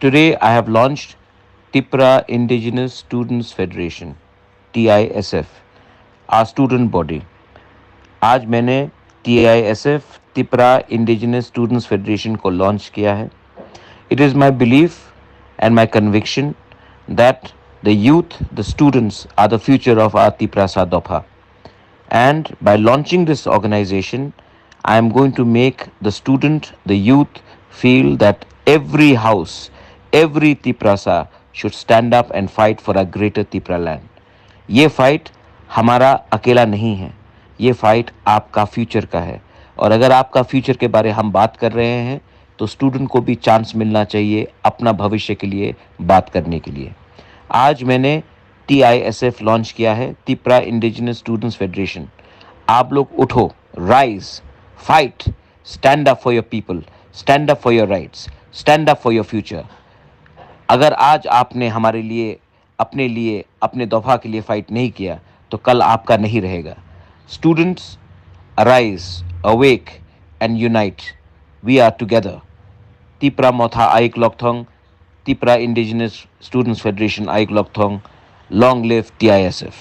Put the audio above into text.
Today I have launched Tipra Indigenous Students Federation, TISF, our student body. आज मैंने TISF Tipra indigenous students federation को launch किया है. It is my belief and my conviction that the youth, the students are the future of our Tipra Sadopha. And by launching this organization, I am going to make the student, the youth feel that every house, every Tiprasa should stand up and fight for a greater Tipra land. ये fight हमारा अकेला नहीं है, ये fight आपका future का है. और अगर आपका फ्यूचर के बारे हम बात कर रहे हैं तो स्टूडेंट को भी चांस मिलना चाहिए अपना भविष्य के लिए बात करने के लिए. आज मैंने TISF लॉन्च किया है, तिपरा इंडिजिनस स्टूडेंट्स फेडरेशन. आप लोग उठो, rise, fight, stand up for your people, stand up for your rights, stand up for your future. अगर आज आपने हमारे लिए, अपने दफा के लिए फाइट नहीं किया तो कल आपका नहीं रहेगा. Students, arise, awake and unite. We are together. Tipra Motha आइक लॉकथोंग, तिपरा इंडिजिनस स्टूडेंट्स फेडरेशन आइक लॉकथोंग. Long live TISF.